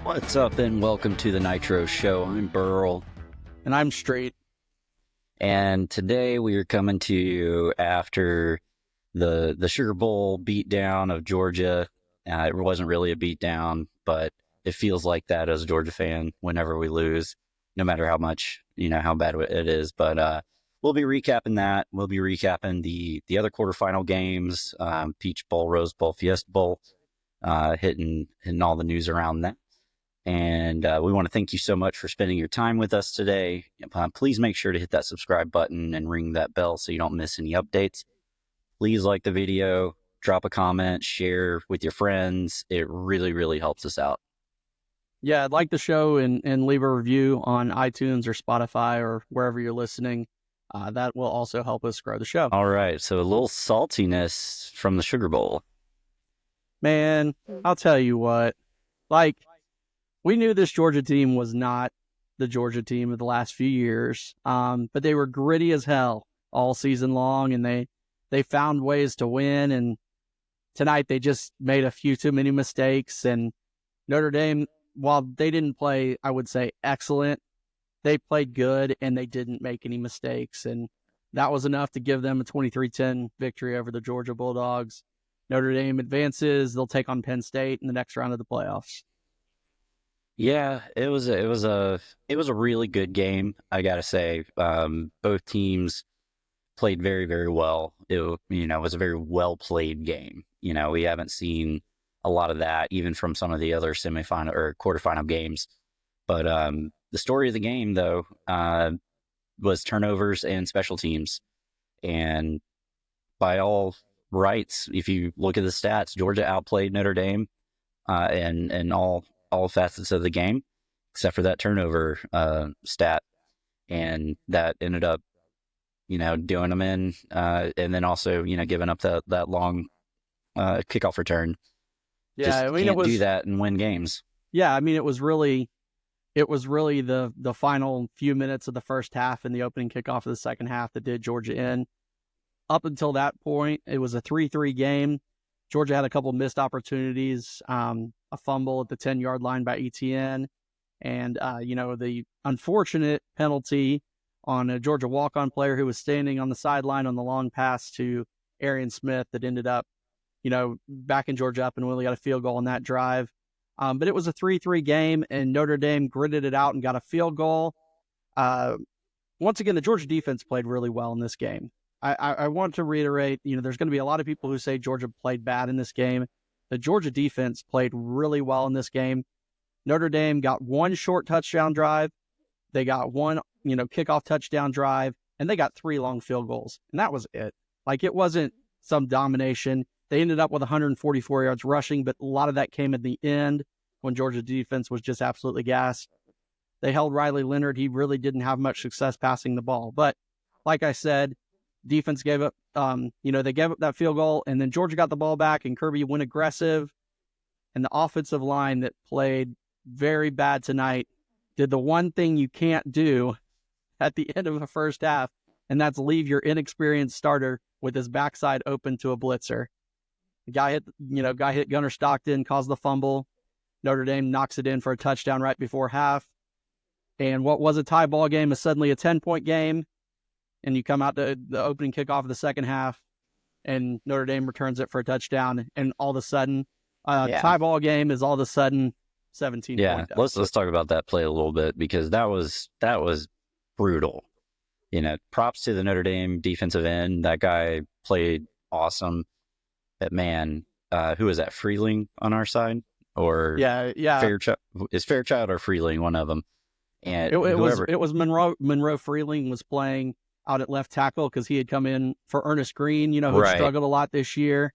What's up and welcome to the Nitro Show. I'm Burl. And I'm Streit. And today we are coming to you after the Sugar Bowl beatdown of Georgia. It wasn't really a beatdown, but it feels like that as a Georgia fan whenever we lose, no matter how much, how bad it is. But we'll be recapping that. We'll be recapping the other quarterfinal games, Peach Bowl, Rose Bowl, Fiesta Bowl, hitting all the news around that. And we want to thank you so much for spending your time with us today. Please make sure to hit that subscribe button and ring that bell so you don't miss any updates. Please like the video, drop a comment, share with your friends. It really, really helps us out. Yeah, like the show and leave a review on iTunes or Spotify or wherever you're listening. That will also help us grow the show. All right, so a little saltiness from the Sugar Bowl. Man, I'll tell you what, we knew this Georgia team was not the Georgia team of the last few years, but they were gritty as hell all season long, and they found ways to win. And tonight they just made a few too many mistakes. And Notre Dame, while they didn't play, I would say, excellent, they played good, and they didn't make any mistakes. And that was enough to give them a 23-10 victory over the Georgia Bulldogs. Notre Dame advances. They'll take on Penn State in the next round of the playoffs. Yeah, it was a really good game, I gotta say. Both teams played very, very well. It was a very well played game. We haven't seen a lot of that even from some of the other semifinal or quarterfinal games. But the story of the game, though, was turnovers and special teams. And by all rights, if you look at the stats, Georgia outplayed Notre Dame and all facets of the game, except for that turnover stat. And that ended up, doing them in, and then also, giving up that long kickoff return. Yeah, Just can't do that and win games. Yeah, it was really the final few minutes of the first half and the opening kickoff of the second half that did Georgia in. Up until that point, it was a 3-3 game. Georgia had a couple missed opportunities, a fumble at the 10-yard line by ETN, and, the unfortunate penalty on a Georgia walk-on player who was standing on the sideline on the long pass to Arian Smith that ended up, backing Georgia up, and we only got a field goal on that drive. But it was a 3-3 game, and Notre Dame gritted it out and got a field goal. Once again, the Georgia defense played really well in this game. I want to reiterate, there's going to be a lot of people who say Georgia played bad in this game. The Georgia defense played really well in this game. Notre Dame got one short touchdown drive. They got one, kickoff touchdown drive, and they got 3 long field goals. And that was it. It wasn't some domination. They ended up with 144 yards rushing, but a lot of that came at the end when Georgia defense was just absolutely gassed. They held Riley Leonard. He really didn't have much success passing the ball. But like I said, defense gave up, they gave up that field goal, and then Georgia got the ball back, and Kirby went aggressive. And the offensive line that played very bad tonight did the one thing you can't do at the end of the first half, and that's leave your inexperienced starter with his backside open to a blitzer. The guy hit Gunnar Stockton, caused the fumble. Notre Dame knocks it in for a touchdown right before half. And what was a tie ball game is suddenly a 10-point game. And you come out to the opening kickoff of the second half, and Notre Dame returns it for a touchdown. And all of a sudden, tie ball game is all of a sudden 17 points. Yeah, let's talk about that play a little bit, because that was brutal. Props to the Notre Dame defensive end. That guy played awesome. But man, who is that? Freeling on our side, or is Fairchild or Freeling, one of them? And it was Monroe Freeling was playing out at left tackle because he had come in for Ernest Green, who struggled a lot this year.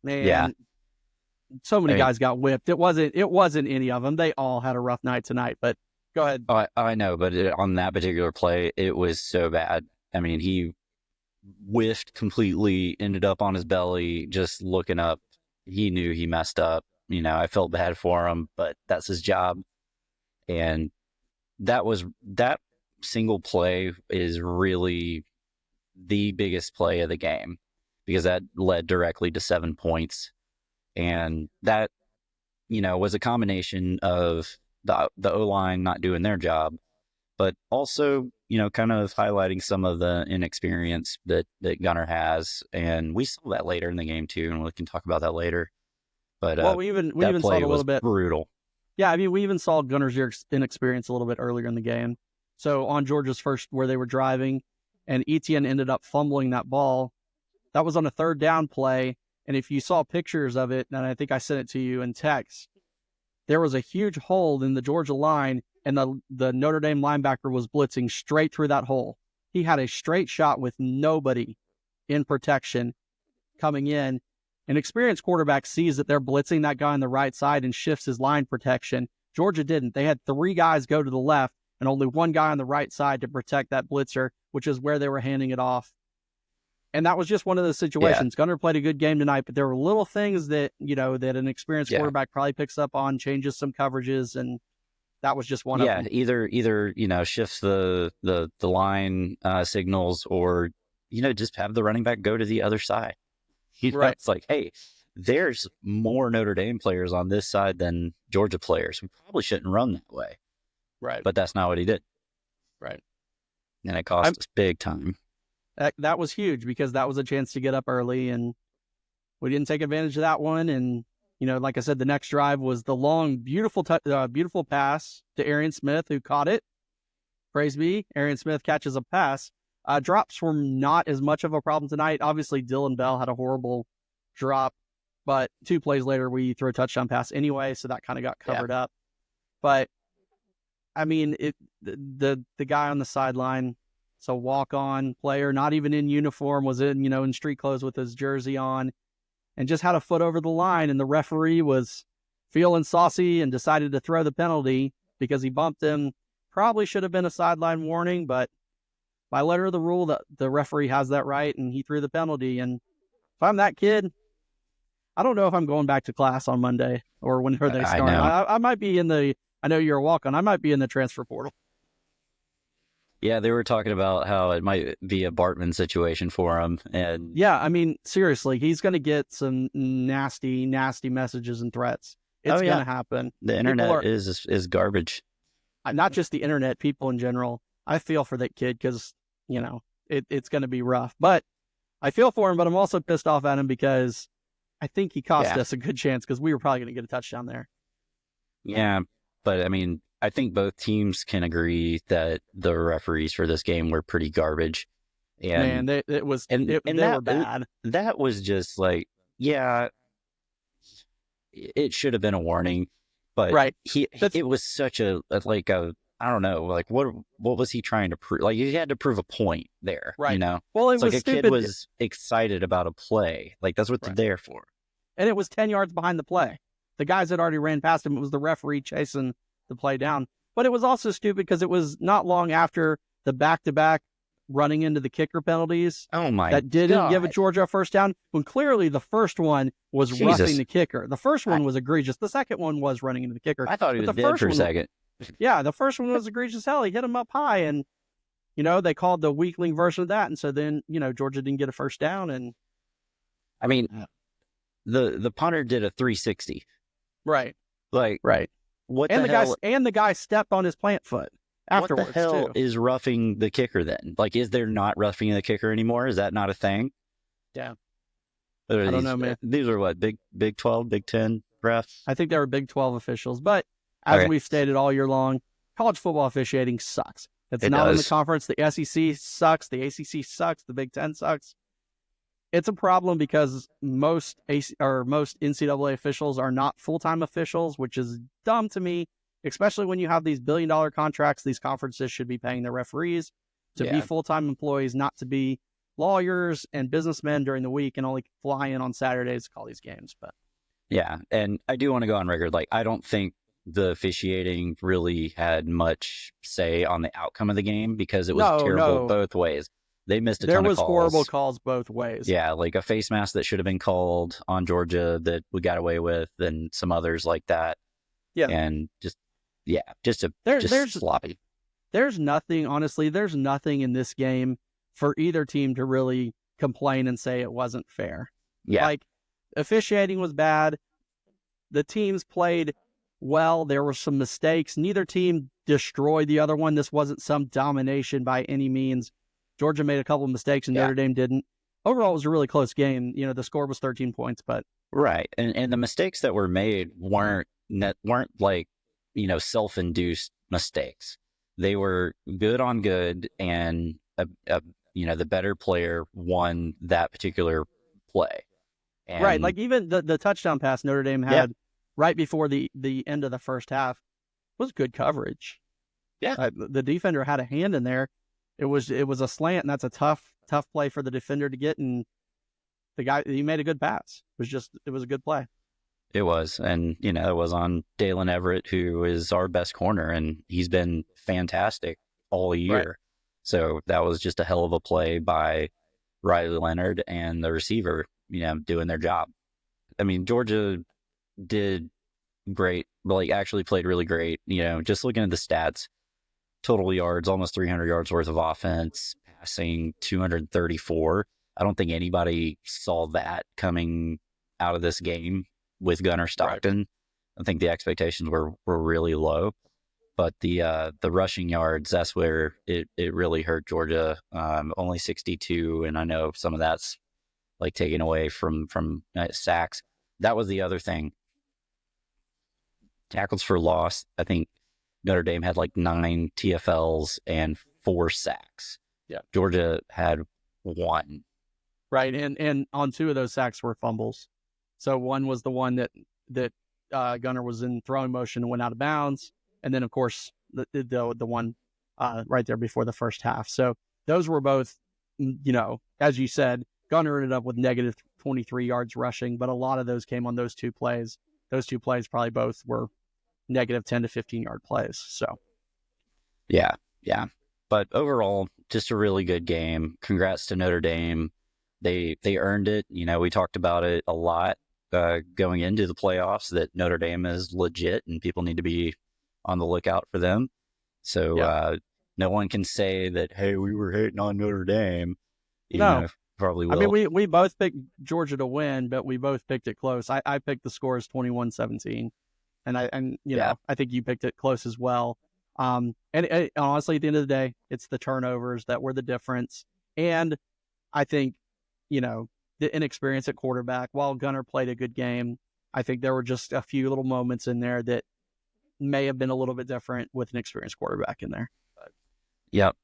Man, so many guys got whipped. It wasn't any of them. They all had a rough night tonight. But go ahead. I know, but on that particular play, it was so bad. He whiffed completely, ended up on his belly, just looking up. He knew he messed up. I felt bad for him, but that's his job. And that single play is really the biggest play of the game, because that led directly to 7 points. And that, was a combination of the O-line not doing their job, but also, kind of highlighting some of the inexperience that Gunner has. And we saw that later in the game too, and we can talk about that later. But well, we that even saw play it a was little bit. brutal. Yeah, I mean, we even saw Gunner's inexperience a little bit earlier in the game. So on Georgia's first, where they were driving, and Etienne ended up fumbling that ball. That was on a 3rd down play. And if you saw pictures of it, and I think I sent it to you in text, there was a huge hole in the Georgia line, and the Notre Dame linebacker was blitzing straight through that hole. He had a straight shot with nobody in protection coming in. An experienced quarterback sees that they're blitzing that guy on the right side and shifts his line protection. Georgia didn't. They had 3 guys go to the left and only 1 guy on the right side to protect that blitzer, which is where they were handing it off. And that was just one of those situations. Yeah. Gunner played a good game tonight, but there were little things that, that an experienced quarterback probably picks up on, changes some coverages, and that was just one of them. Either shifts the line signals, or just have the running back go to the other side. Right. It's like, hey, there's more Notre Dame players on this side than Georgia players. We probably shouldn't run that way. Right. But that's not what he did. Right. And it cost us big time. That was huge, because that was a chance to get up early, and we didn't take advantage of that one. And, like I said, the next drive was the long, beautiful pass to Arian Smith, who caught it. Praise be. Arian Smith catches a pass. Drops were not as much of a problem tonight. Obviously, Dylan Bell had a horrible drop, but 2 plays later, we threw a touchdown pass anyway, so that kind of got covered up. But, I mean, the guy on the sideline, it's a walk-on player, not even in uniform, was in street clothes with his jersey on, and just had a foot over the line, and the referee was feeling saucy and decided to throw the penalty because he bumped him. Probably should have been a sideline warning, but by letter of the rule, the referee has that right, and he threw the penalty. And if I'm that kid, I don't know if I'm going back to class on Monday or whenever they start. I might be I know you're a walk-on. I might be in the transfer portal. Yeah, they were talking about how it might be a Bartman situation for him. And yeah, I mean, seriously, he's going to get some nasty, nasty messages and threats. It's going to happen. The internet is garbage. Not just the internet, people in general. I feel for that kid because, it's going to be rough. But I feel for him, but I'm also pissed off at him because I think he cost us a good chance, because we were probably going to get a touchdown there. Yeah, but I mean, I think both teams can agree that the referees for this game were pretty garbage. And they were bad. That was just like, it should have been a warning, but it was such a I don't know, like what was he trying to prove? Like, he had to prove a point there, right? Well, it was like a kid was excited about a play, like that's what they're there for. And it was 10 yards behind the play. The guys had already ran past him. It was the referee chasing the play down. But it was also stupid because it was not long after the back-to-back running into the kicker penalties. Oh my! That didn't give Georgia a first down, when clearly the first one was roughing the kicker. The first one was egregious. The second one was running into the kicker. I thought he was dead for a second. Yeah, the first one was egregious as hell. He hit him up high, and they called the weakling version of that, and so then Georgia didn't get a first down. And I mean, the punter did a 360. Right. Right. What and the hell? The guy stepped on his plant foot afterwards. What the hell is roughing the kicker then? Like, is there not roughing the kicker anymore? Is that not a thing? Yeah. I don't know, man. These are what, Big 12, Big 10 refs? I think they were Big 12 officials. But as we've stated all year long, college football officiating sucks. It's not in the conference. The SEC sucks. The ACC sucks. The Big 10 sucks. It's a problem because most NCAA officials are not full-time officials, which is dumb to me, especially when you have these billion-dollar contracts. These conferences should be paying their referees to be full-time employees, not to be lawyers and businessmen during the week and only fly in on Saturdays to call these games. But yeah, and I do want to go on record. Like, I don't think the officiating really had much say on the outcome of the game, because it was terrible both ways. They missed a ton of calls. There was horrible calls both ways. Yeah, like a face mask that should have been called on Georgia that we got away with, and some others like that. Yeah. And just sloppy. There's nothing in this game for either team to really complain and say it wasn't fair. Yeah. Like, officiating was bad. The teams played well. There were some mistakes. Neither team destroyed the other one. This wasn't some domination by any means. Georgia made a couple of mistakes and Yeah. Notre Dame didn't. Overall, it was a really close game. The score was 13 points, but Right. And the mistakes that were made weren't like, self-induced mistakes. They were good on good, and the better player won that particular play. right, And like even the touchdown pass Notre Dame yeah, had right before the end of the first half was good coverage. yeah, The defender had a hand in there. It was a slant, and that's a tough play for the defender to get. And the guy, he made a good pass. It was a good play. it was. And, it was on Dalen Everett, who is our best corner, and he's been fantastic all Right. year. So that was just a hell of a play by Riley Leonard and the receiver, doing their job. I mean, Georgia did great, like actually played really great. Just looking at the stats, total yards, almost 300 yards worth of offense, passing 234. I don't think anybody saw that coming out of this game with Gunnar Stockton. Right. I think the expectations were really low, but the rushing yards, that's where it really hurt Georgia. Only 62, and I know some of that's like taken away from sacks. That was the other thing. Tackles for loss, I think Notre Dame had like 9 TFLs and 4 sacks. Yeah. Georgia had 1. Right, and on 2 of those sacks were fumbles. So one was the one that Gunnar was in throwing motion and went out of bounds, and then of course the one right there before the first half. So those were both, as you said, Gunnar ended up with negative 23 yards rushing, but a lot of those came on those 2 plays. Those 2 plays probably both were negative 10 to 15 yard plays. So yeah. But overall, just a really good game. Congrats to Notre Dame. They earned it. We talked about it a lot going into the playoffs, that Notre Dame is legit and people need to be on the lookout for them. So no one can say that, hey, we were hating on Notre Dame. Probably will. I mean, we both picked Georgia to win, but we both picked it close. I picked the score as 21-17, and I think you picked it close as well. And honestly, at the end of the day, it's the turnovers that were the difference. And I think, the inexperience at quarterback, while Gunnar played a good game, I think there were just a few little moments in there that may have been a little bit different with an experienced quarterback in there. Yep.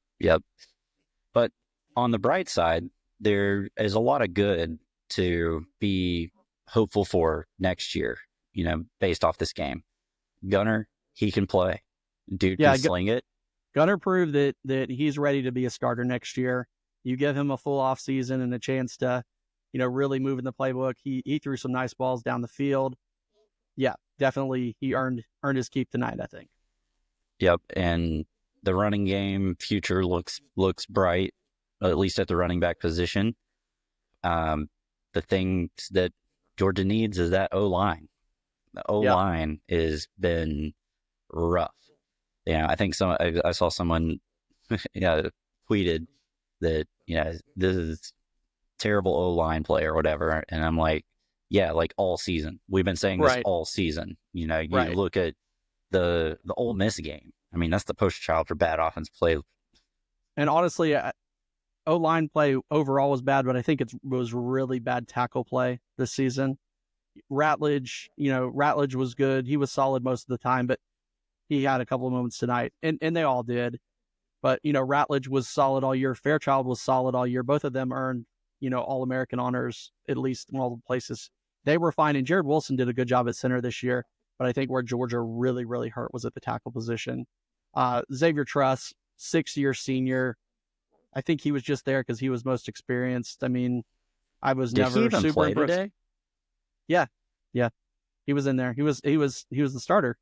But on the bright side, there is a lot of good to be hopeful for next year, based off this game. Gunnar, he can play. Dude can sling it. Gunnar proved that he's ready to be a starter next year. You give him a full off season and a chance to, really move in the playbook. He threw some nice balls down the field. Yeah, definitely he earned his keep tonight, I think. Yep, and the running game future looks bright, at least at the running back position. The things that Georgia needs is that O-line. The O-line has been rough. I think I saw someone tweeted that, this is terrible O-line play or whatever. And I'm like, yeah, like all season. We've been saying this all season. You look at the Ole Miss game. I mean, that's the poster child for bad offense play. And honestly, O-line play overall was bad, but I think it was really bad tackle play this season. Ratledge was good. He was solid most of the time, but he had a couple of moments tonight, and they all did. But, Ratledge was solid all year. Fairchild was solid all year. Both of them earned, All-American honors, at least in all the places. They were fine, and Jared Wilson did a good job at center this year. But I think where Georgia really, really hurt was at the tackle position. Xavier Truss, 6-year senior. I think he was just there because he was most experienced. I mean, I was Did never he even super play impressed. today? Yeah. He was in there. He was the starter.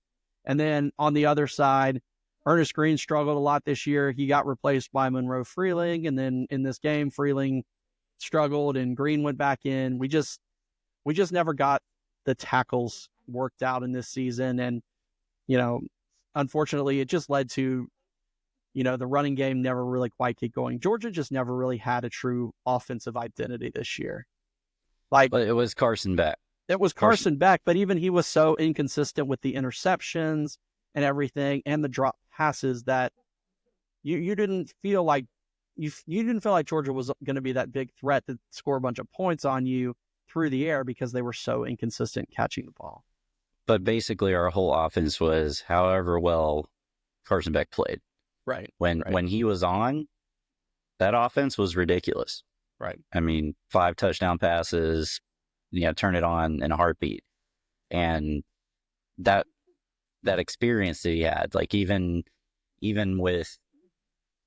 And then on the other side, Ernest Green struggled a lot this year. He got replaced by Monroe Freeling, and then in this game, Freeling struggled and Green went back in. We just never got the tackles worked out in this season, and unfortunately, it just led to the running game never really quite get going. Georgia just never really had a true offensive identity this year. But it was Carson Beck. It was Carson Beck, but even he was so inconsistent with the interceptions and everything and the drop passes that you didn't feel like you didn't feel like Georgia was going to be that big threat to score a bunch of points on you through the air because they were so inconsistent catching the ball. But basically, our whole offense was however well Carson Beck played. Right. When he was on, that offense was ridiculous. Right. I mean, 5 touchdown passes, turn it on in a heartbeat. And that experience that he had, like even with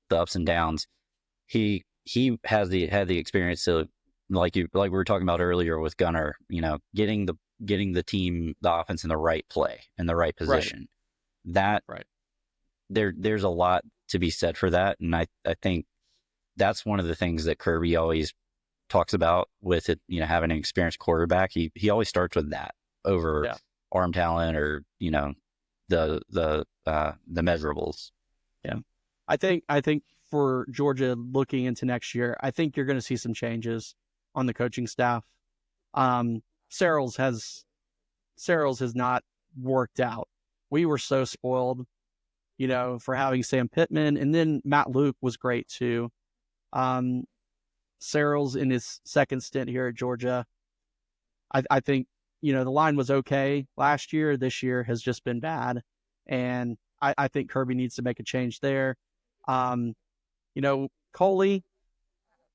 the ups and downs, he had the experience to, like we were talking about earlier with Gunnar, getting the team, the offense in the right play, in the right position. Right. There's a lot to be said for that. And I think that's one of the things that Kirby always talks about with it, having an experienced quarterback. He always starts with that over arm talent or, the measurables. Yeah. I think for Georgia looking into next year, I think you're going to see some changes on the coaching staff. Searles has not worked out. We were so spoiled, for having Sam Pittman, and then Matt Luke was great too. Searles in his second stint here at Georgia, I think, the line was okay last year. This year has just been bad. And I think Kirby needs to make a change there. Coley,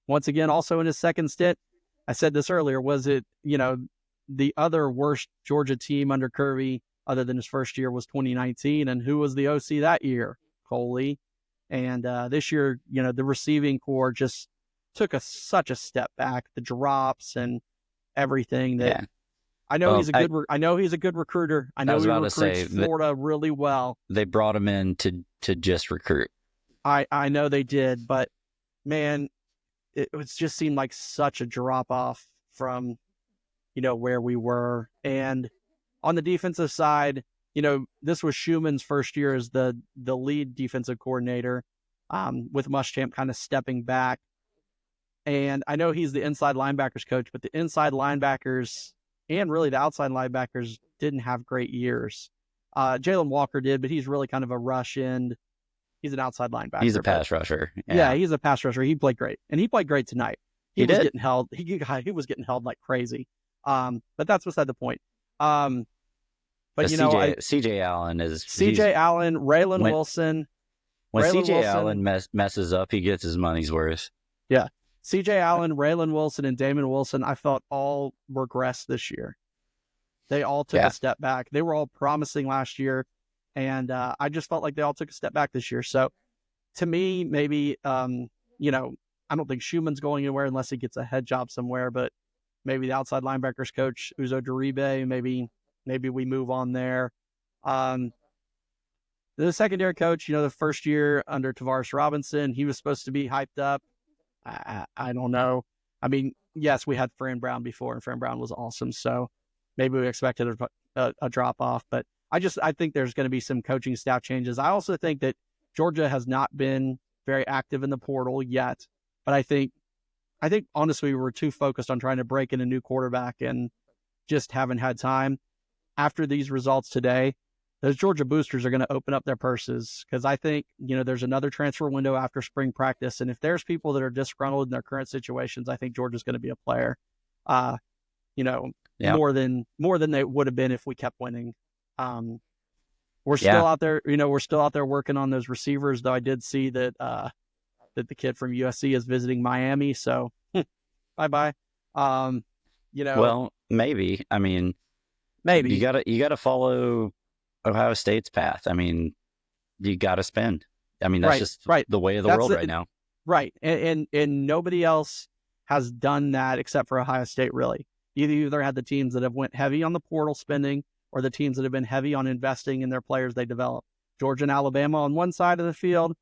once again, also in his second stint, I said this earlier, was it, the other worst Georgia team under Kirby, other than his first year, was 2019. And who was the OC that year? Coley. And this year, the receiving core just took such a step back. The drops and everything that I know he's a good recruiter. I know he recruits Florida really well. They brought him in to just recruit. I know they did, but man, it just seemed like such a drop off from, where we were. And on the defensive side, this was Schumann's first year as the lead defensive coordinator, with Muschamp kind of stepping back. And I know he's the inside linebackers coach, but the inside linebackers and really the outside linebackers didn't have great years. Jalen Walker did, but he's really kind of a rush end. He's an outside linebacker. He's a pass rusher. Yeah, he's a pass rusher. He played great. And he played great tonight. He was did. Getting held. He was getting held like crazy. But that's beside the point. But CJ Allen is CJ Allen, Raylan Wilson. When CJ Allen messes up, he gets his money's worth. Yeah. CJ Allen, Raylan Wilson, and Damon Wilson, I felt all regressed this year. They all took a step back. They were all promising last year, and I just felt like they all took a step back this year. So, to me, maybe, I don't think Schumann's going anywhere unless he gets a head job somewhere, but maybe the outside linebackers coach, Uzo Duribe, maybe we move on there. The secondary coach, the first year under Tavares Robinson, he was supposed to be hyped up. I don't know. I mean, yes, we had Fran Brown before, and Fran Brown was awesome. So maybe we expected a drop off, but I think there's going to be some coaching staff changes. I also think that Georgia has not been very active in the portal yet, but I think honestly, we were too focused on trying to break in a new quarterback and just haven't had time. After these results today, those Georgia boosters are going to open up their purses, because I think, there's another transfer window after spring practice. And if there's people that are disgruntled in their current situations, I think Georgia's going to be a player, more than they would have been if we kept winning. We're still out there, working on those receivers, though I did see that the kid from USC is visiting Miami. So bye-bye. Well, maybe. I mean, maybe you gotta follow Ohio State's path. I mean, you got to spend. I mean, that's just the way of the world right now. Right. And nobody else has done that except for Ohio State, really. You either had the teams that have went heavy on the portal spending or the teams that have been heavy on investing in their players they develop. Georgia and Alabama on one side of the field,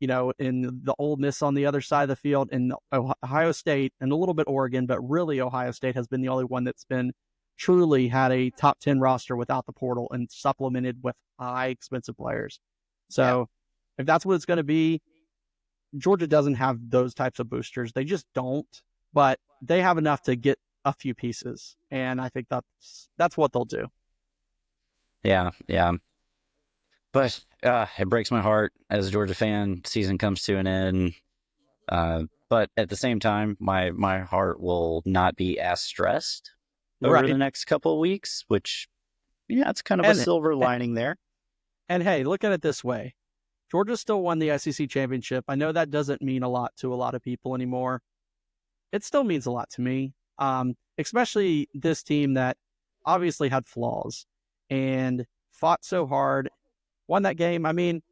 in the Ole Miss on the other side of the field, and Ohio State and a little bit Oregon, but really Ohio State has been the only one that's been truly had a top 10 roster without the portal and supplemented with high expensive players. So if that's what it's going to be, Georgia doesn't have those types of boosters. They just don't, but they have enough to get a few pieces, and I think that's what they'll do. Yeah, yeah. But it breaks my heart as a Georgia fan. Season comes to an end. But at the same time, my heart will not be as stressed over the Right. next couple of weeks, which, yeah, it's kind of a And silver lining there. and hey, look at it this way. Georgia still won the SEC championship. I know that doesn't mean a lot to a lot of people anymore. It still means a lot to me, especially this team that obviously had flaws and fought so hard, won that game. I mean,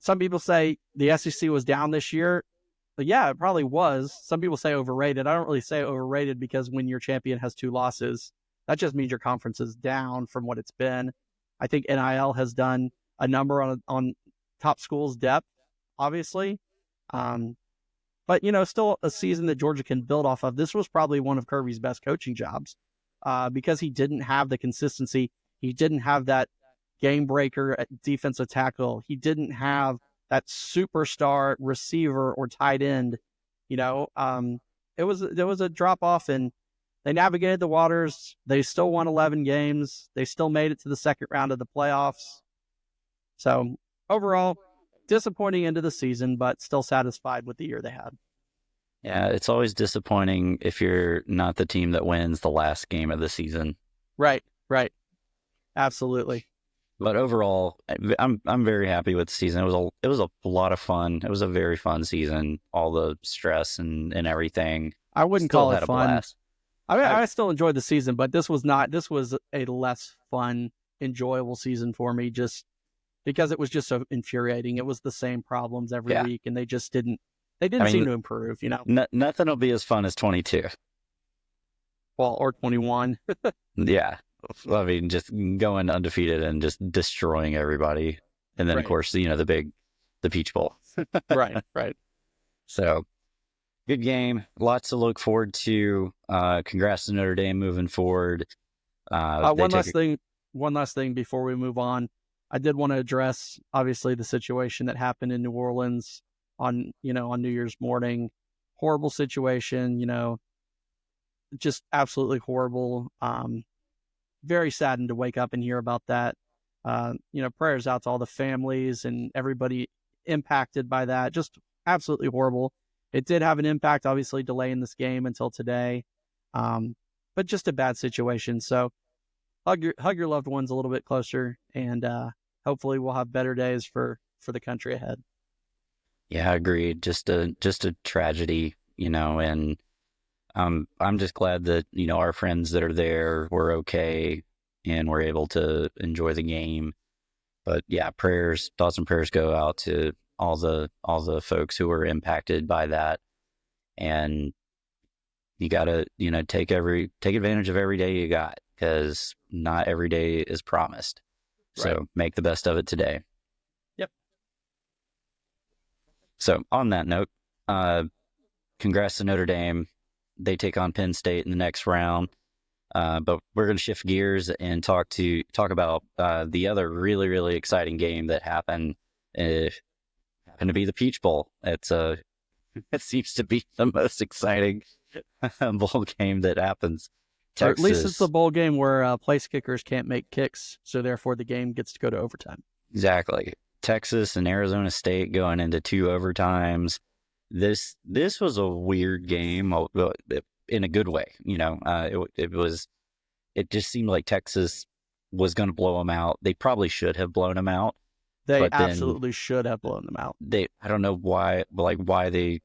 some people say the SEC was down this year. But yeah, it probably was. Some people say overrated. I don't really say overrated because when your champion has 2 losses, that just means your conference is down from what it's been. I think NIL has done a number on top schools' depth, obviously. But, still a season that Georgia can build off of. This was probably one of Kirby's best coaching jobs because he didn't have the consistency. He didn't have that game breaker at defensive tackle. He didn't have that superstar receiver or tight end. There was a drop off, and they navigated the waters. They still won 11 games. They still made it to the second round of the playoffs. So overall, disappointing end of the season, but still satisfied with the year they had. Yeah, it's always disappointing if you're not the team that wins the last game of the season. Right. Absolutely. But overall, I'm very happy with the season. It was a lot of fun. It was a very fun season. All the stress and everything. I wouldn't Still call had it a fun. blast. I still enjoyed the season, but this was a less fun, enjoyable season for me just because it was just so infuriating. It was the same problems every week, and they didn't seem to improve, Nothing will be as fun as 22. Well, or 21. Yeah. I mean, just going undefeated and just destroying everybody. And then, of course, the Peach Bowl. Right. So, good game. Lots to look forward to. Congrats to Notre Dame moving forward. One last thing before we move on. I did want to address, obviously, the situation that happened in New Orleans on New Year's morning. Horrible situation, just absolutely horrible. Very saddened to wake up and hear about that. Prayers out to all the families and everybody impacted by that. Just absolutely horrible. It did have an impact, obviously delaying this game until today. But just a bad situation. So hug your loved ones a little bit closer, and hopefully we'll have better days for the country ahead. Yeah, agreed. Just a tragedy, and I'm just glad that, our friends that are there were okay and were able to enjoy the game. But yeah, thoughts and prayers go out to all the folks who were impacted by that. And you gotta, take advantage of every day you got, because not every day is promised. Right. So make the best of it today. Yep. So on that note, congrats to Notre Dame. They take on Penn State in the next round. But we're going to shift gears and talk about the other really, really exciting game that happened. It happened to be the Peach Bowl. It seems to be the most exciting bowl game that happens. Or at least it's the bowl game where place kickers can't make kicks, so therefore the game gets to go to overtime. Exactly. Texas and Arizona State going into 2 overtimes. This was a weird game in a good way. It just seemed like Texas was going to blow them out. They probably should have blown them out. They absolutely should have blown them out. I don't know why they,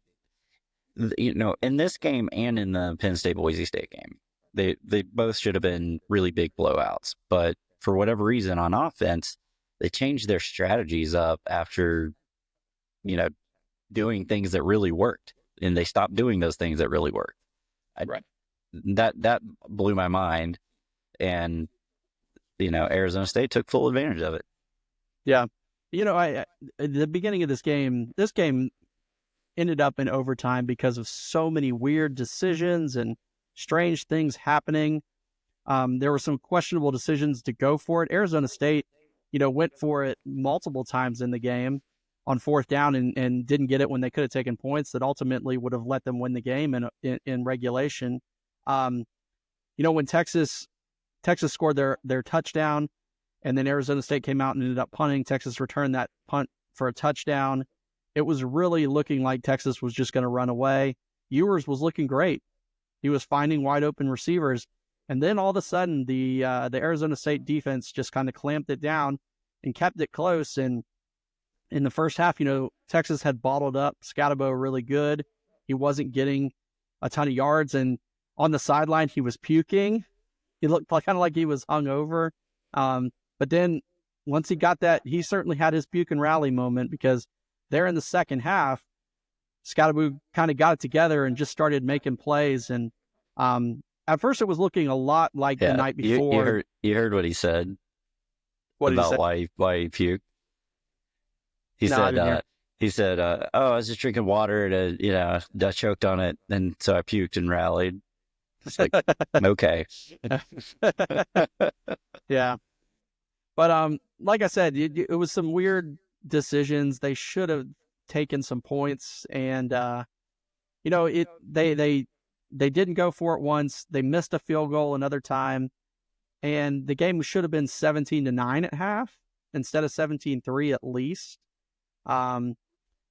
in this game and in the Penn State Boise State game, they both should have been really big blowouts. But for whatever reason on offense, they changed their strategies up after, doing things that really worked, and they stopped doing those things that really worked. That blew my mind, and Arizona State took full advantage of it. Yeah, at the beginning of this game ended up in overtime because of so many weird decisions and strange things happening. There were some questionable decisions to go for it. Arizona State, went for it multiple times in the game on 4th down and didn't get it when they could have taken points that ultimately would have let them win the game in regulation. when Texas scored their touchdown, and then Arizona State came out and ended up punting. Texas returned that punt for a touchdown. It was really looking like Texas was just going to run away. Ewers was looking great. He was finding wide open receivers. And then all of a sudden, the Arizona State defense just kind of clamped it down and kept it close. And in the first half, Texas had bottled up Scatabo really good. He wasn't getting a ton of yards. And on the sideline, he was puking. He looked kind of like he was hungover. But then once he got that, he certainly had his puke and rally moment, because there in the second half, Scatabo kind of got it together and just started making plays. And at first it was looking a lot like the night before. You heard what he said. What about did he say? why he puked. He said, "Oh, I was just drinking water and I choked on it, and so I puked and rallied." It's like, okay. Yeah. But like I said, it was some weird decisions. They should have taken some points, and they didn't go for it once. They missed a field goal another time, and the game should have been 17-9 at half instead of 17-3 at least. And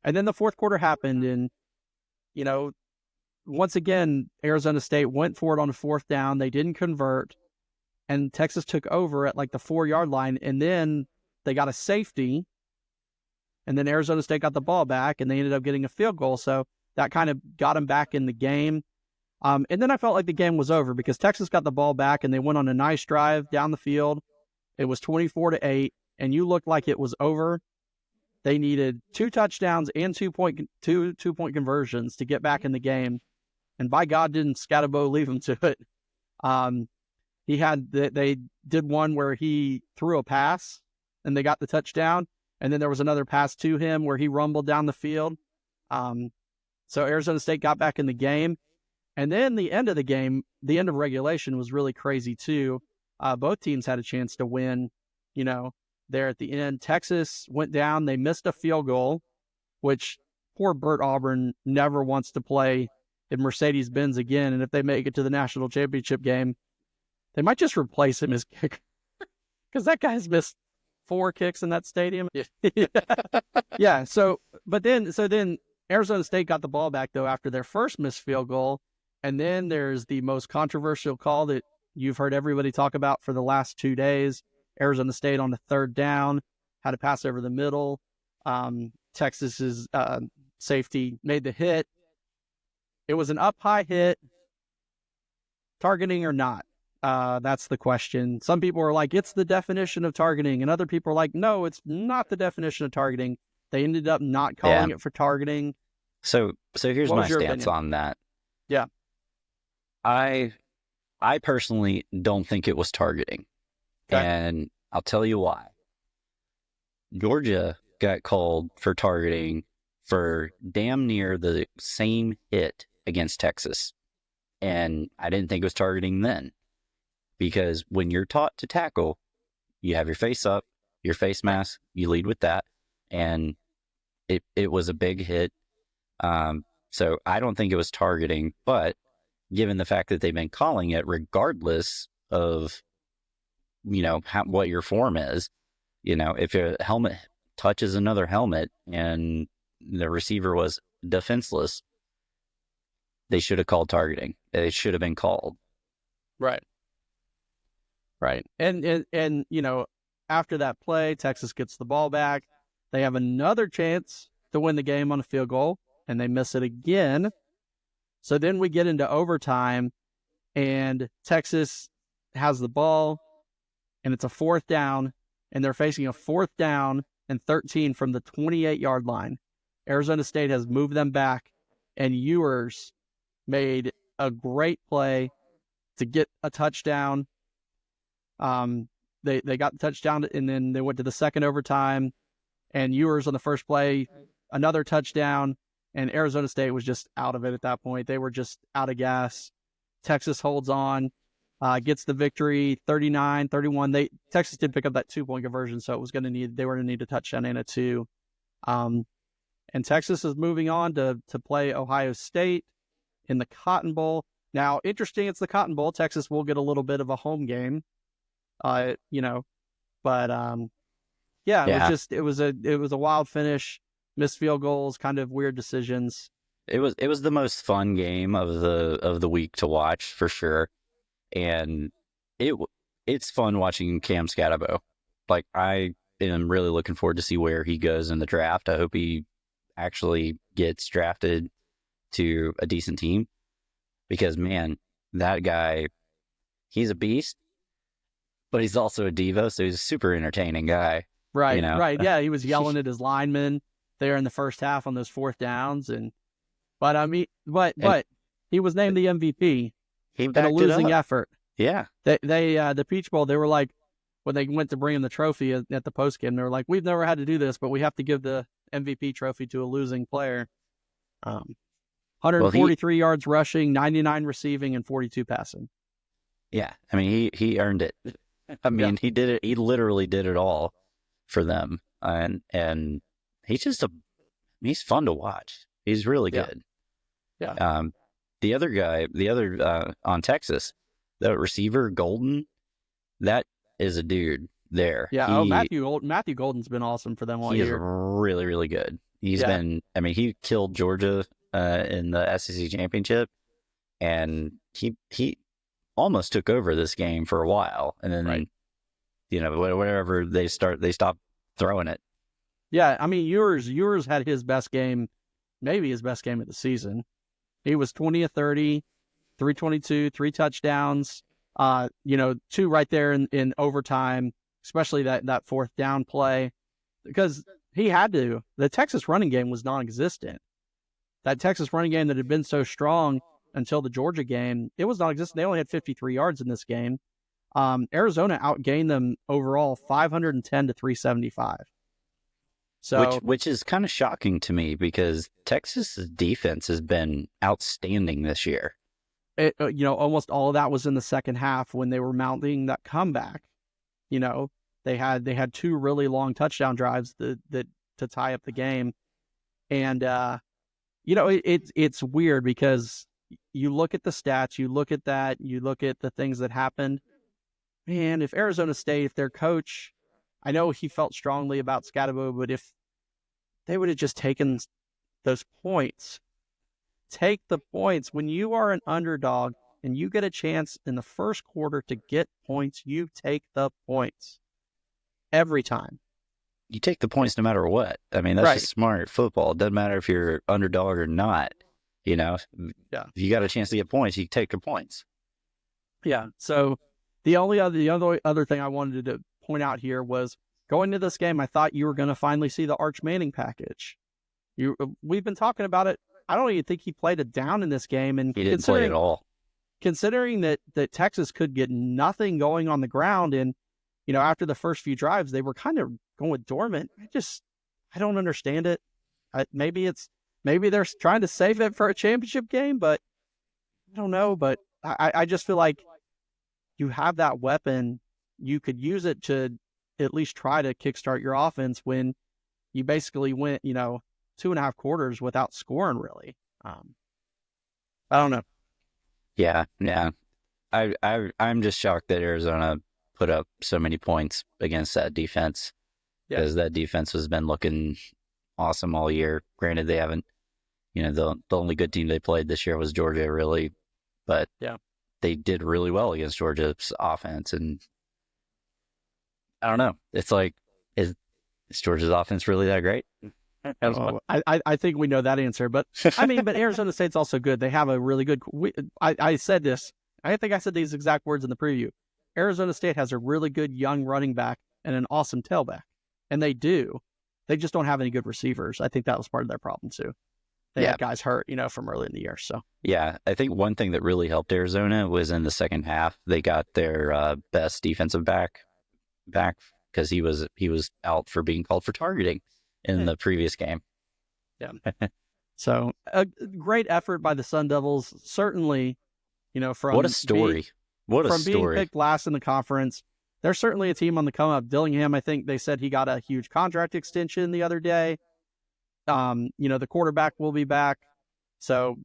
then the fourth quarter happened, and once again, Arizona State went for it on a fourth down. They didn't convert, and Texas took over at like the 4-yard line, and then they got a safety, and then Arizona State got the ball back, and they ended up getting a field goal. So that kind of got them back in the game. And then I felt like the game was over because Texas got the ball back, and they went on a nice drive down the field. It was 24-8, and you looked like it was over. They needed 2 touchdowns and 2-point conversions to get back in the game. And by God, didn't Scatabo leave them to it. They did one where he threw a pass and they got the touchdown. And then there was another pass to him where he rumbled down the field. So Arizona State got back in the game. And then the end of the game, the end of regulation, was really crazy too. Both teams had a chance to win, there at the end. Texas went down. They missed a field goal, which poor Bert Auburn never wants to play in Mercedes-Benz again. And if they make it to the national championship game, they might just replace him as kicker, because that guy's missed 4 kicks in that stadium. Yeah. So then Arizona State got the ball back though after their first missed field goal. And then there's the most controversial call that you've heard everybody talk about for the last 2 days. Arizona State on the 3rd down had a pass over the middle. Texas's safety made the hit. It was an up high hit. Targeting or not? That's the question. Some people are like, it's the definition of targeting. And other people are like, no, it's not the definition of targeting. They ended up not calling it for targeting. So here's my stance on that. Yeah. I personally don't think it was targeting. Okay. And I'll tell you why. Georgia got called for targeting for damn near the same hit against Texas. And I didn't think it was targeting then. Because when you're taught to tackle, you have your face up, your face mask, you lead with that. And it was a big hit. So I don't think it was targeting, but given the fact that they've been calling it regardless of, what your form is, if a helmet touches another helmet and the receiver was defenseless, they should have called targeting. It should have been called. Right. And after that play, Texas gets the ball back. They have another chance to win the game on a field goal, and they miss it again. So then we get into overtime, and Texas has the ball, and it's a 4th down, and they're facing a 4th down and 13 from the 28-yard line. Arizona State has moved them back, and Ewers made a great play to get a touchdown. They got the touchdown, and then they went to the second overtime, and Ewers on the first play, another touchdown, and Arizona State was just out of it at that point. They were just out of gas. Texas holds on, gets the victory, 39-31. Texas did pick up that 2-point conversion, so they were going to need a touchdown and a 2. And Texas is moving on to play Ohio State in the Cotton Bowl. Now, interesting, it's the Cotton Bowl. Texas will get a little bit of a home game, you know, but yeah, Yeah, it was a wild finish, missed field goals, kind of weird decisions. it was the most fun game of the week to watch for sure, and it it's fun watching Cam Scatabo. Like I am really looking forward to see where he goes in the draft. I hope he actually gets drafted to a decent team because man, that guy, he's a beast, but he's also a diva, so he's a super entertaining guy. You Right, know, right. Yeah, he was yelling at his linemen there in the first half on those fourth downs, and but I mean, and but he was named the MVP he in a backed it losing up. effort. Yeah. They the Peach Bowl, they were like, when they went to bring him the trophy at the post game, they were like, we've never had to do this, but we have to give the MVP trophy to a losing player. Well, he 143 yards rushing, 99 receiving, and 42 passing. yeah. I mean, he earned it. I Yeah, mean, he did it. He literally did it all for them, and he's just he's fun to watch. He's really yeah, good. yeah, The other guy, on Texas, the receiver Golden, that is a dude there. yeah. Oh, Matthew Golden's been awesome for them all He is year. really, really good. He's Yeah, been, I mean, he killed Georgia in the SEC championship, and he almost took over this game for a while, and then right. whenever they stop throwing it. Yeah, I mean, Ewers had his best game, maybe his best game of the season. He was 20 of 30, 322, 3 touchdowns, two right there in overtime, especially that fourth down play, because he had to. The Texas running game was non-existent. That Texas running game that had been so strong until the Georgia game, it was non-existent. They only had 53 yards in this game. Arizona outgained them overall 510 to 375. So Which is kind of shocking to me because Texas's defense has been outstanding this year. almost all of that was in the second half when they were mounting that comeback. They had 2 really long touchdown drives that to tie up the game, and it's weird because you look at the stats, you look at that, you look at the things that happened. Man, if Arizona State, if their coach, I know he felt strongly about Scatabo, but if they would have just taken those points, take the points. When you are an underdog and you get a chance in the first quarter to get points, you take the points every time. You take the points no matter what. I mean, that's Right. just smart football. It doesn't matter if you're underdog or not. Yeah. If you got a chance to get points, you take the points. Yeah. So the other thing I wanted to point out here was going to this game, I thought you were going to finally see the Arch Manning package. We've been talking about it. I don't even think he played it down in this game, and He didn't play at all. Considering that Texas could get nothing going on the ground, and after the first few drives they were kind of going dormant. I don't understand it. Maybe they're trying to save it for a championship game, but I don't know. But I just feel like you have that weapon, you could use it to at least try to kickstart your offense when you basically went 2.5 quarters without scoring really. I don't know. Yeah. I'm just shocked that Arizona put up so many points against that defense because that defense has been looking awesome all year. Granted, they haven't. The only good team they played this year was Georgia, really, but they did really well against Georgia's offense. And I don't know. It's like, is Georgia's offense really that great? I think we know that answer, but I mean, but Arizona State's also good. They have a really good. I said this. I think I said these exact words in the preview. Arizona State has a really good young running back and an awesome tailback, and they do. They just don't have any good receivers. I think that was part of their problem too. They had guys hurt, from early in the year. So yeah, I think one thing that really helped Arizona was in the second half. They got their best defensive back because he was out for being called for targeting in the previous game. Yeah. So a great effort by the Sun Devils. Certainly, from what a story. Being picked last in the conference, they're certainly a team on the come up. Dillingham, I think they said he got a huge contract extension the other day. The quarterback will be back. So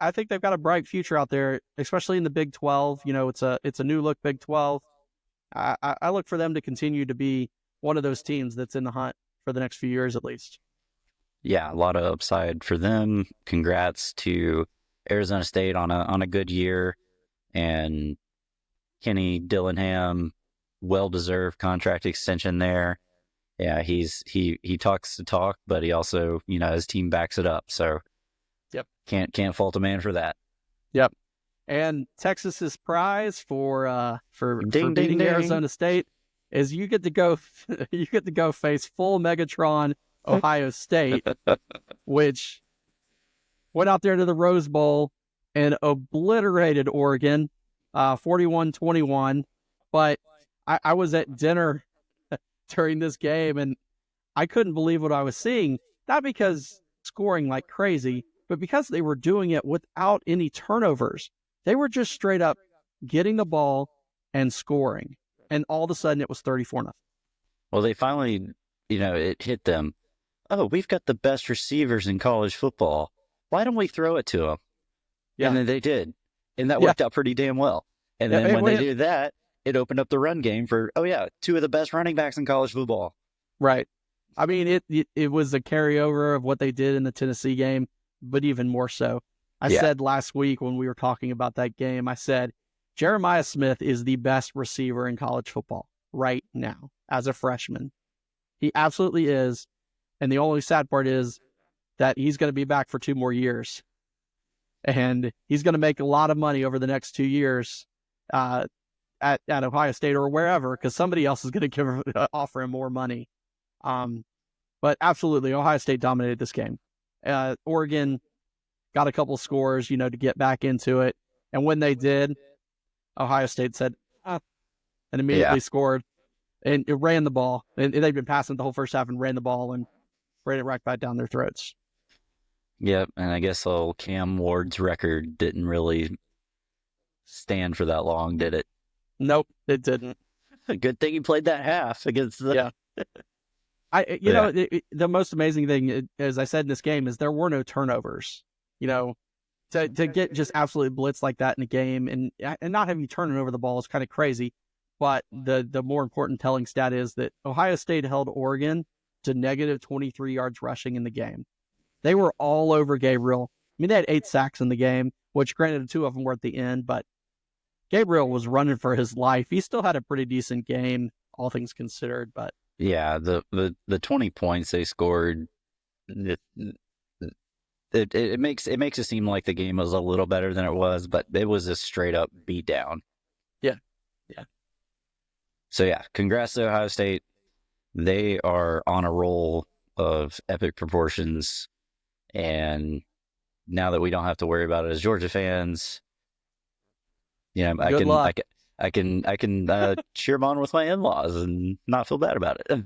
I think they've got a bright future out there, especially in the Big 12. It's a new look Big 12. I look for them to continue to be one of those teams that's in the hunt for the next few years at least. Yeah, a lot of upside for them. Congrats to Arizona State on a good year, and Kenny Dillingham, well-deserved contract extension there. Yeah, he talks the talk, but he also, his team backs it up. So Yep. Can't fault a man for that. Yep. And Texas's prize for Ding, beating ding. Arizona State is you get to go face full Megatron Ohio State, which went out there to the Rose Bowl and obliterated Oregon 41-21. But I was at dinner during this game, and I couldn't believe what I was seeing, not because scoring like crazy, but because they were doing it without any turnovers. They were just straight up getting the ball and scoring. And all of a sudden it was 34-0. Well, they finally, it hit them. Oh, we've got the best receivers in college football. Why don't we throw it to them? Yeah. And then they did. And that worked out pretty damn well. And then when they did that, it opened up the run game for, two of the best running backs in college football. Right. I mean, it was a carryover of what they did in the Tennessee game, but even more so. I said last week when we were talking about that game, I said, Jeremiah Smith is the best receiver in college football right now as a freshman. He absolutely is. And the only sad part is that he's going to be back for 2 more years. And he's going to make a lot of money over the next 2 years at Ohio State or wherever, because somebody else is going to offer him more money. But absolutely, Ohio State dominated this game. Oregon got a couple scores, to get back into it. And when they did, Ohio State said, and immediately scored. And it ran the ball. And they've been passing the whole first half and ran the ball and ran it right back down their throats. Yep, and I guess old Cam Ward's record didn't really stand for that long, did it? Nope, it didn't. Good thing he played that half against the... Yeah. The most amazing thing, as I said in this game, is there were no turnovers. To get just absolutely blitzed like that in a game and not having you turning over the ball is kind of crazy. But the more important telling stat is that Ohio State held Oregon to negative 23 yards rushing in the game. They were all over Gabriel. I mean, they had 8 sacks in the game, which granted 2 of them were at the end, but Gabriel was running for his life. He still had a pretty decent game, all things considered. But yeah, the 20 points they scored, it makes it seem like the game was a little better than it was, but it was a straight up beat down. Yeah. So congrats to Ohio State. They are on a roll of epic proportions, and now that we don't have to worry about it as Georgia fans, I can cheer them on with my in-laws and not feel bad about it.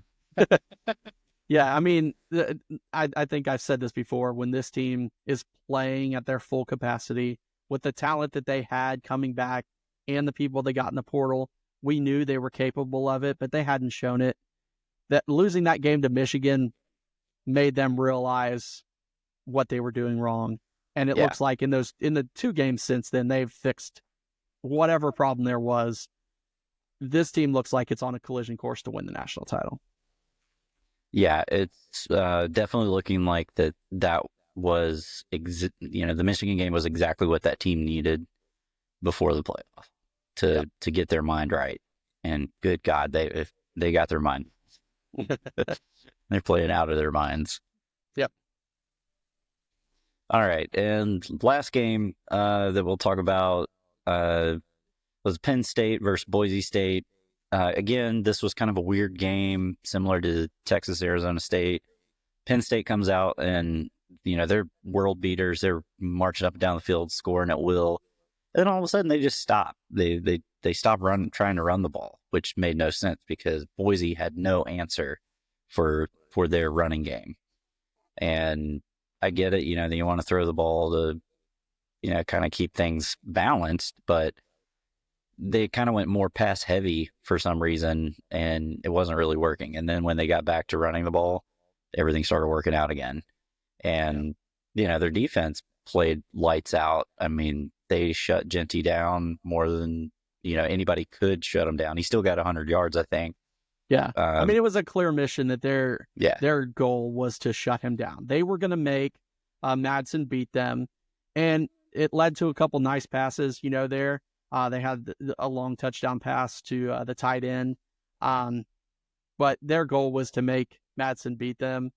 Yeah, I mean, I think I've said this before. When this team is playing at their full capacity with the talent that they had coming back and the people they got in the portal, we knew they were capable of it, but they hadn't shown it. That losing that game to Michigan made them realize what they were doing wrong. And it looks like in the 2 games since then, they've fixed whatever problem there was. This team looks like it's on a collision course to win the national title. Yeah, it's definitely looking like that was, the Michigan game was exactly what that team needed before the playoff to get their mind right. And good God, they got their mind. They're playing out of their minds. Yep. All right, and last game that we'll talk about was Penn State versus Boise State. Again, this was kind of a weird game, similar to Texas, Arizona State. Penn State comes out and, they're world beaters. They're marching up and down the field, scoring at will. And then all of a sudden they just stop. They stop trying to run the ball, which made no sense because Boise had no answer for their running game. And I get it, you want to throw the ball to, kind of keep things balanced, but they kind of went more pass heavy for some reason, and it wasn't really working. And then when they got back to running the ball, everything started working out again. And, their defense played lights out. I mean, they shut Genty down more than, anybody could shut him down. He still got 100 yards, I think. Yeah. I mean, it was a clear mission that Yeah. their goal was to shut him down. They were going to make Madsen beat them, and it led to a couple nice passes, there. They had a long touchdown pass to the tight end. But their goal was to make Madsen beat them.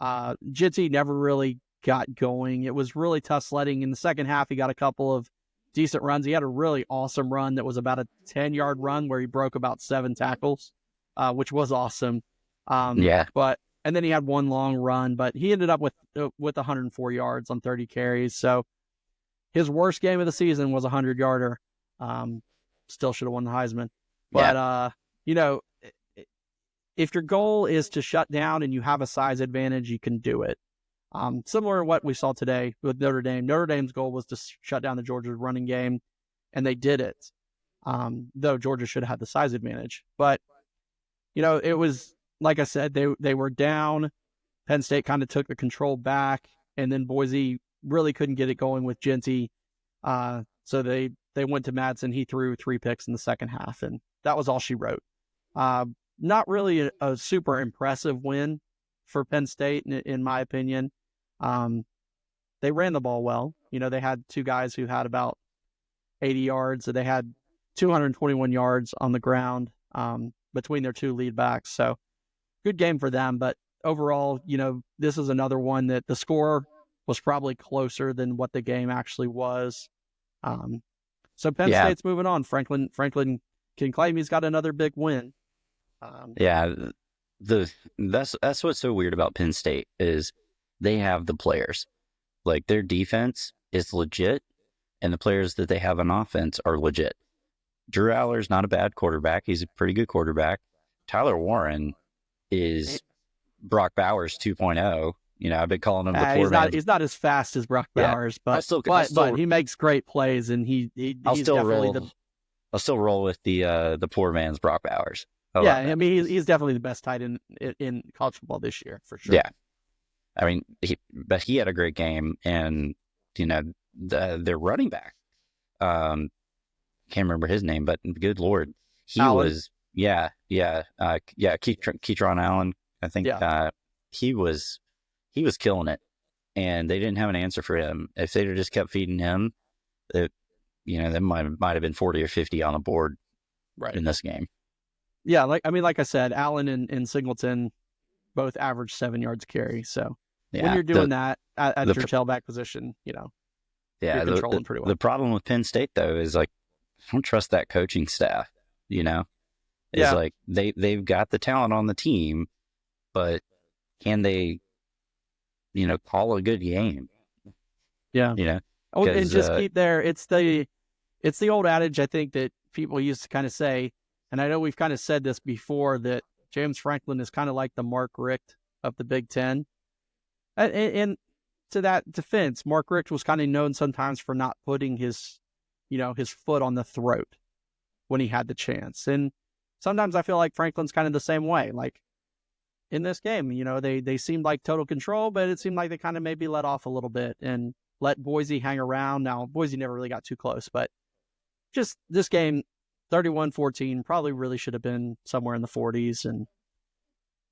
Jitsi never really got going. It was really tough sledding. In the second half, he got a couple of decent runs. He had a really awesome run that was about a 10-yard run where he broke about 7 tackles, which was awesome. Yeah. And then he had one long run, but he ended up with 104 yards on 30 carries. So his worst game of the season was a 100-yarder. Still should have won the Heisman. But, if your goal is to shut down and you have a size advantage, you can do it. Similar to what we saw today with Notre Dame. Notre Dame's goal was to shut down the Georgia running game, and they did it, though Georgia should have had the size advantage. But, it was, like I said, they were down. Penn State kind of took the control back, and then Boise really couldn't get it going with Genty. So they went to Madsen. He threw 3 picks in the second half, and that was all she wrote. Not really a super impressive win for Penn State, in my opinion. They ran the ball well. They had 2 guys who had about 80 yards. So they had 221 yards on the ground between their 2 lead backs. So good game for them. But overall, this is another one that the score was probably closer than what the game actually was. So Penn State's moving on. Franklin can claim he's got another big win. That's what's so weird about Penn State is they have the players. Like, their defense is legit, and the players that they have on offense are legit. Drew Aller's not a bad quarterback. He's a pretty good quarterback. Tyler Warren is Brock Bowers 2.0. I've been calling him the poor man. He's not as fast as Brock Bowers, but he makes great plays, and he's definitely I'll still roll with the poor man's Brock Bowers. I mean, he's definitely the best tight end in college football this year, for sure. Yeah. I mean, he had a great game, and, their running back, can't remember his name, but good Lord, he Allen. was, Keytron Allen, I think, he was killing it, and they didn't have an answer for him. If they'd have just kept feeding him, they might have been 40 or 50 on the board in this game. Yeah, like I said, Allen and Singleton both average 7 yards carry. So when you're doing that at your tailback position, you're controlling pretty well. The problem with Penn State, though, is, like, I don't trust that coaching staff. Like they've got the talent on the team, but can they, call a good game? Yeah. And just keep there. It's the old adage, I think, that people used to kind of say. And I know we've kind of said this before, that James Franklin is kind of like the Mark Richt of the Big Ten. And to that defense, Mark Richt was kind of known sometimes for not putting his foot on the throat when he had the chance. And sometimes I feel like Franklin's kind of the same way. Like in this game, they seemed like total control, but it seemed like they kind of maybe let off a little bit and let Boise hang around. Now, Boise never really got too close, but just this game, 31-14, probably really should have been somewhere in the 40s. And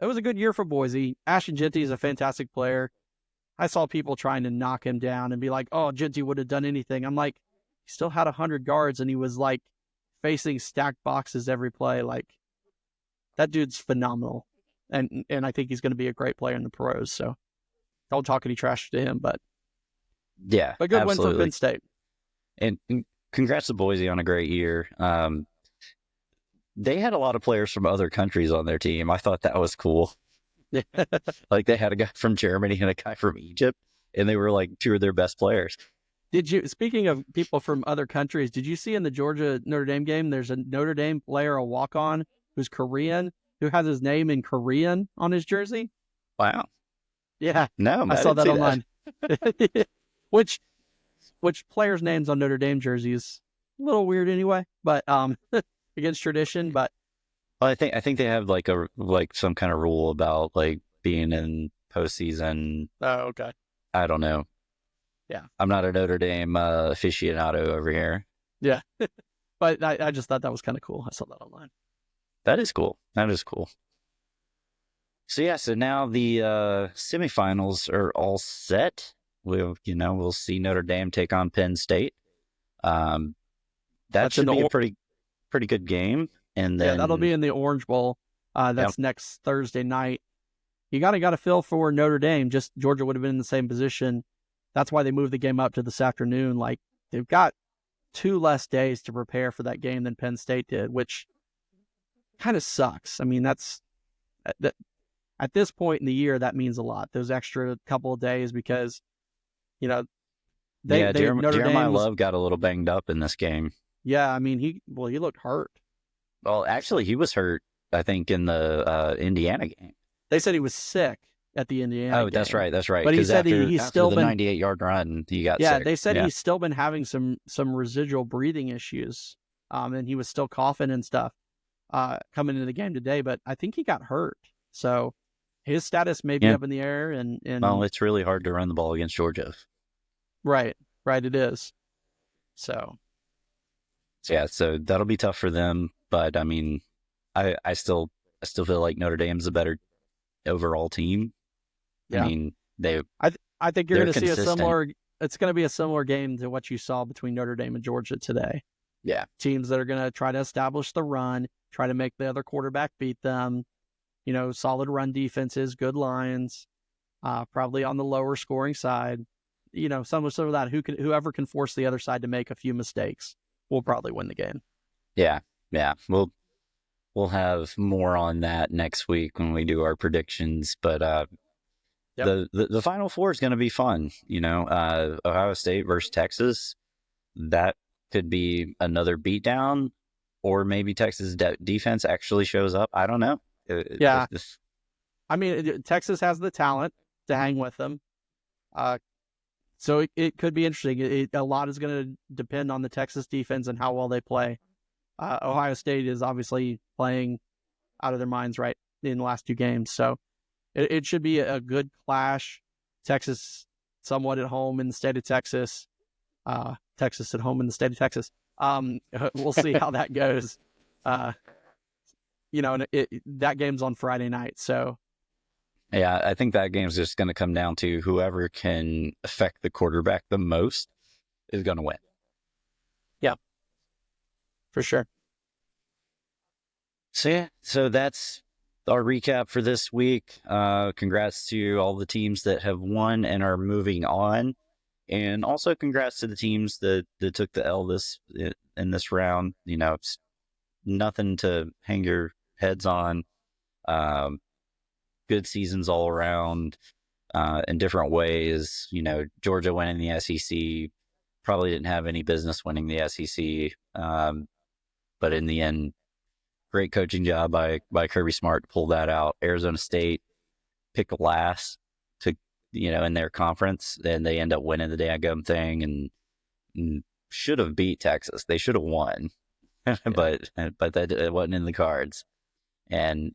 it was a good year for Boise. Ashton Genty is a fantastic player. I saw people trying to knock him down and be like, oh, Genty would have done anything. I'm like, he still had 100 yards, and he was, like, facing stacked boxes every play. Like, that dude's phenomenal. And I think he's going to be a great player in the pros. So don't talk any trash to him, but good absolutely. win for Penn State. And congrats to Boise on a great year. They had a lot of players from other countries on their team. I thought that was cool. Like, they had a guy from Germany and a guy from Egypt, and they were, like, 2 of their best players. Speaking of people from other countries, did you see in the Georgia Notre Dame game, there's a Notre Dame player, a walk-on, who's Korean, who has his name in Korean on his jersey? Wow. Yeah. No, I saw that online. Which players' names on Notre Dame jerseys a little weird anyway, but against tradition. But well, I think they have like some kind of rule about, like, being in postseason. Oh, okay. I don't know. Yeah. I'm not a Notre Dame aficionado over here. Yeah. But I just thought that was kind of cool. I saw that online. That is cool. That is cool. So yeah, so now the semifinals are all set. We'll see Notre Dame take on Penn State. Um, that That's in should the be a pretty good game. And Yeah, that'll then be in the Orange Bowl. yeah, That's next Thursday night. You got to feel for Notre Dame. Just Georgia would have been in the same position. That's why they moved the game up to this afternoon. Like, they've got 2 less days to prepare for that game than Penn State did, which kind of sucks. I mean, at this point in the year, that means a lot. Those extra couple of days, because you know yeah, Notre Jeremiah Dame was. Love got a little banged up in this game. Yeah, I mean, he looked hurt. Well, actually, he was hurt, I think, in the Indiana game. They said he was sick at the Indiana Oh, game. that's right. That's right. But he Because said he's after still the been. 98-yard run, he got Yeah, sick. they said Yeah. he's still been having some residual breathing issues, and he was still coughing and stuff coming into the game today. But I think he got hurt, so his status may be up in the air. And Well, it's really hard to run the ball against Georgia. right, it is. So yeah, so that'll be tough for them. But I mean, I still feel like Notre Dame's a better overall team. yeah, I mean, I think you're going to see a consistent. similar. It's going to be a similar game to what you saw between Notre Dame and Georgia today. Yeah, Teams that are going to try to establish the run, try to make the other quarterback beat them. Solid run defenses, good lines, probably on the lower scoring side. Some of that. Whoever can force the other side to make a few mistakes will probably win the game. yeah. We'll have more on that next week when we do our predictions. But Yep. the Final Four is going to be fun. Ohio State versus Texas. That could be another beatdown, or maybe Texas defense actually shows up. I don't know. Yeah. I mean, Texas has the talent to hang with them. So it could be interesting. A lot is going to depend on the Texas defense and how well they play. Ohio State is obviously playing out of their minds right in the last 2 games. So it should be a good clash. Texas somewhat at home in the state of Texas. Texas at home in the state of Texas. We'll see how that goes. And that game's on Friday night. So yeah, I think that game's just going to come down to whoever can affect the quarterback the most is going to win. Yeah, for sure. So yeah, so that's our recap for this week. Congrats to all the teams that have won and are moving on. And also congrats to the teams that took the L in this round. It's nothing to hang your heads on. Good seasons all around in different ways. Georgia winning the SEC, probably didn't have any business winning the SEC. But in the end, great coaching job by Kirby Smart to pull that out. Arizona State picked last in their conference, and they end up winning the daggum thing and should have beat Texas. They should have won, but that it wasn't in the cards. And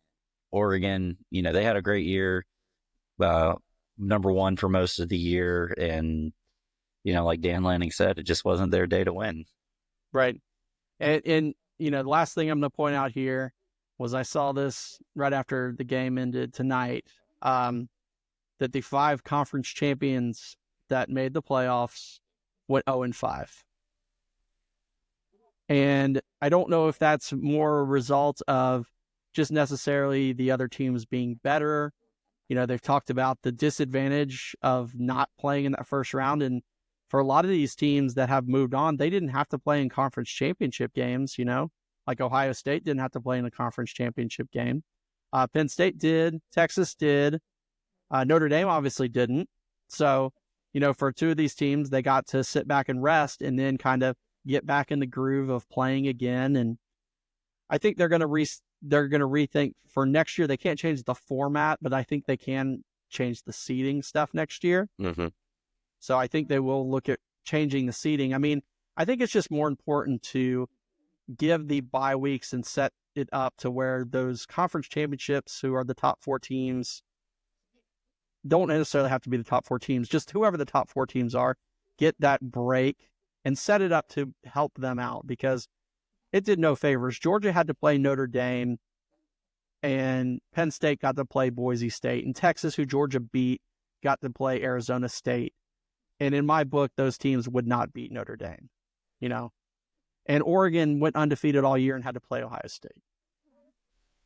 Oregon, they had a great year, number 1 for most of the year, and like Dan Lanning said, it just wasn't their day to win. Right, and the last thing I'm going to point out here was I saw this right after the game ended tonight. That the 5 conference champions that made the playoffs went 0-5. And I don't know if that's more a result of just necessarily the other teams being better. They've talked about the disadvantage of not playing in that first round. And for a lot of these teams that have moved on, they didn't have to play in conference championship games, like Ohio State didn't have to play in a conference championship game. Penn State did. Texas did. Notre Dame obviously didn't. So, for 2 of these teams, they got to sit back and rest and then kind of get back in the groove of playing again. And I think they're going to rethink for next year. They can't change the format, but I think they can change the seeding stuff next year. Mm-hmm. So I think they will look at changing the seeding. I mean, I think it's just more important to give the bye weeks and set it up to where those conference championships, who are the top 4 teams, don't necessarily have to be the top 4 teams, just whoever the top 4 teams are, get that break and set it up to help them out, because it did no favors. Georgia had to play Notre Dame, and Penn State got to play Boise State, and Texas, who Georgia beat, got to play Arizona State. And in my book, those teams would not beat Notre Dame, you know. And Oregon went undefeated all year and had to play Ohio State.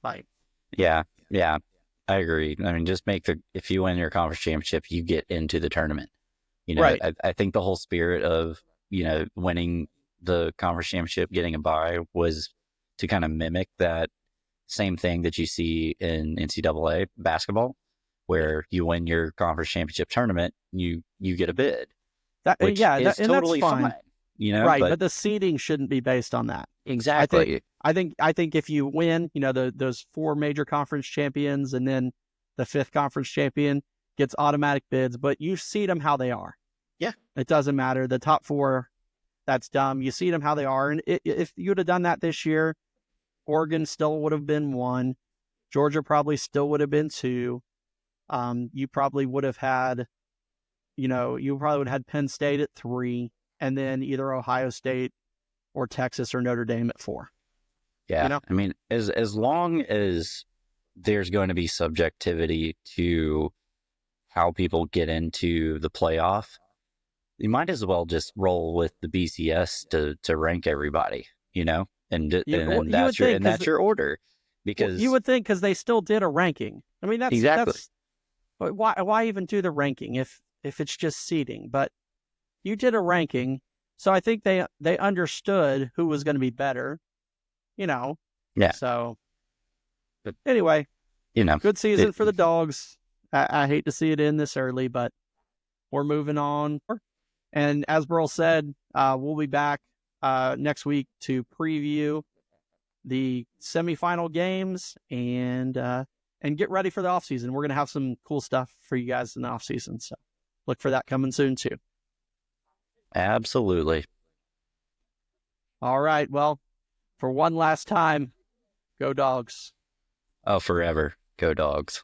Like, Yeah, I agree. I mean, just if you win your conference championship, you get into the tournament. right. I think the whole spirit of, winning the conference championship, getting a bye, was to kind of mimic that same thing that you see in NCAA basketball, where you win your conference championship tournament, you get a bid, which is totally fine. Right, but but the seeding shouldn't be based on that. exactly. I think if you win, those 4 major conference champions, and then the 5th conference champion gets automatic bids, but you seed them how they are. Yeah. It doesn't matter. The top 4, that's dumb. You seed them how they are. And if you would have done that this year, Oregon still would have been 1. Georgia probably still would have been 2. You probably would have had, Penn State at 3, and then either Ohio State or Texas or Notre Dame at 4. Yeah. I mean, as long as there's going to be subjectivity to how people get into the playoff, you might as well just roll with the BCS to rank everybody, and that's your order, because you would think, because they still did a ranking. I mean, that's why even do the ranking if it's just seeding? But you did a ranking, so I think they understood who was going to be better, Yeah. So, but anyway, good season for the Dogs. I hate to see it end this early, but we're moving on. And as Burl said, we'll be back next week to preview the semifinal games and get ready for the offseason. We're going to have some cool stuff for you guys in the offseason, so look for that coming soon too. Absolutely. All right. Well, for one last time, go Dogs. Oh, forever. Go Dogs.